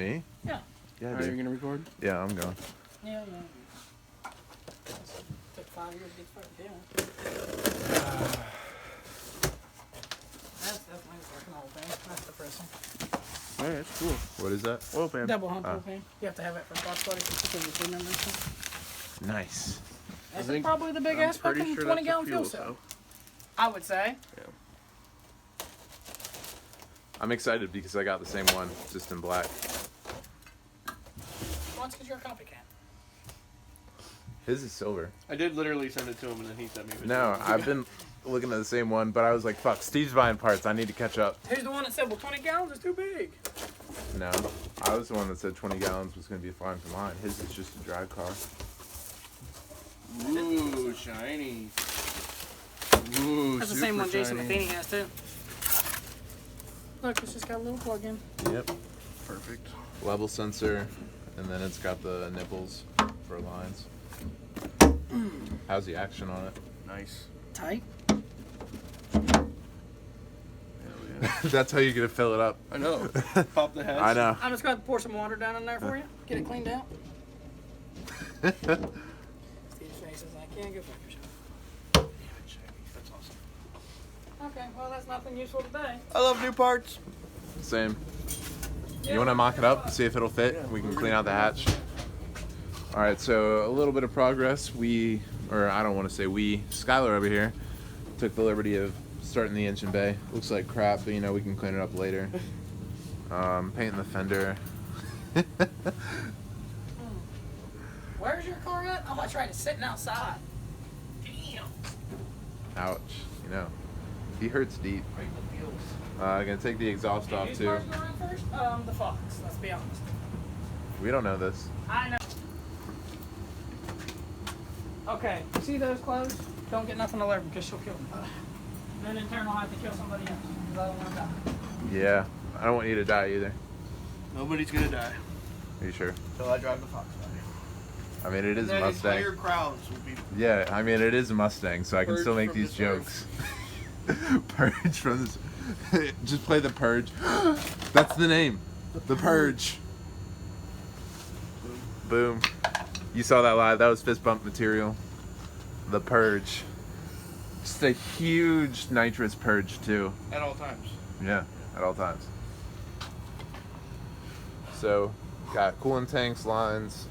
Me? Yeah. Yeah, Are you gonna record? Yeah, I'm going. Yeah. Took 5 years to get fucking down. That's my fucking old thing. That's depressing. Alright, that's cool. What is that? Oil pan. Double hump old pan. You have to have it for Foxbody because of the team members. Nice. That's probably the big ass fucking 20-gallon fuel cell. I would say. Yeah. I'm excited because I got the same one, just in black. Well, it's because you're a copycat. His is silver. I did literally send it to him and then he sent me. No, I've been looking at the same one, but I was like, fuck, Steve's buying parts. I need to catch up. Who's the one that said, well, 20 gallons is too big? No, I was the one that said 20 gallons was going to be fine for mine. His is just a dry car. Ooh, shiny. Ooh, that's the same one Jason Matheny has, too. Look, it's just got a little plug-in. Yep. Perfect. Level sensor, and then it's got the nipples for lines. How's the action on it? Nice. Tight. Hell yeah. That's how you're going to fill it up. I know. Pop the hatch. I know. I'm just going to pour some water down in there for you. Get it cleaned out. Steve's face is like, yeah, go fuck yourself. Damn it, shiny. That's awesome. Okay, well, that's nothing useful today. I love new parts. Same. Yeah, You want to mock it up, see if it'll fit? Yeah, We can clean out the hatch. All right, so a little bit of progress. I don't want to say Skylar over here took the liberty of starting the engine bay. Looks like crap, but we can clean it up later. Painting the fender. Where's your car at? Oh, that's right, it's sitting outside. Damn. Ouch, he hurts deep. Gonna take the exhaust off Whose too. car's going in first? The Fox, let's be honest. We don't know this. I know. Okay, see those clothes? Don't get nothing to learn because she'll kill them. Then in turn I'll have to kill somebody else because I don't want to die. Yeah, I don't want you to die either. Nobody's gonna die Are you sure? until I drive the Foxbody. I mean, it is a Then Mustang. entire crowds will be. Yeah, I mean, it is a Mustang, so I can Purge still make from these this jokes. Purge from this. Just play The Purge. That's the name. The Purge. Boom. You saw that live. That was fist bump material. The Purge. Just a huge nitrous purge, too. At all times. Yeah, at all times. So, got coolant tanks, lines.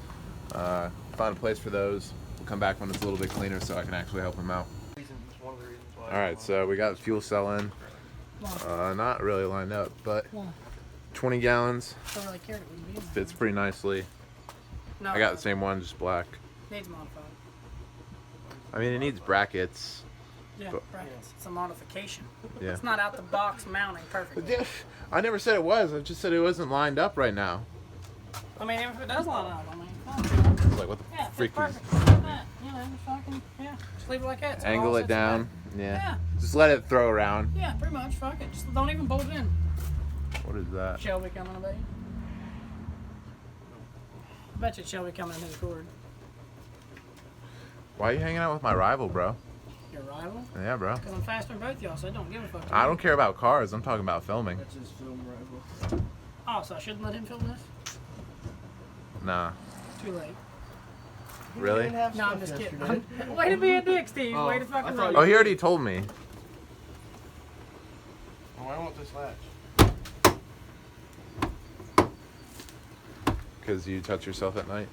Found a place for those. We'll come back when it's a little bit cleaner so I can actually help him out. One of the reasons why. Alright, so we got the fuel cell in. Not really lined up, but 20 gallons. Don't really care. It wouldn't be in there. Fits pretty nicely. No, I got the same one, just black. Needs modified. I mean, it needs brackets. Yeah, But- brackets. It's a modification. Yeah. It's not out the box mounting perfectly. I never said it was. I just said it wasn't lined up right now. I mean, if it does line up, I mean, fine. I was like, what the Yeah, it's freak is... perfect. Like that. Fucking, just leave it like that. So Angle all it sits down. there. Yeah. Just let it throw around. Yeah, pretty much. Fuck it. Just don't even bolt it in. What is that? Shelby coming, I bet you. I bet you Shelby coming in his cord. Why are you hanging out with my rival, bro? Your rival? Yeah, bro. Because I'm faster than both y'all, so it don't give a fuck. I don't care about cars. I'm talking about filming. That's his film rival. Oh, so I shouldn't let him film this? Nah. Too late. Really? No, I'm just kidding. Way to be a dick, Steve. Oh, Way to fucking I thought run. Oh, he already told me. Oh, I want this latch. Because you touch yourself at night.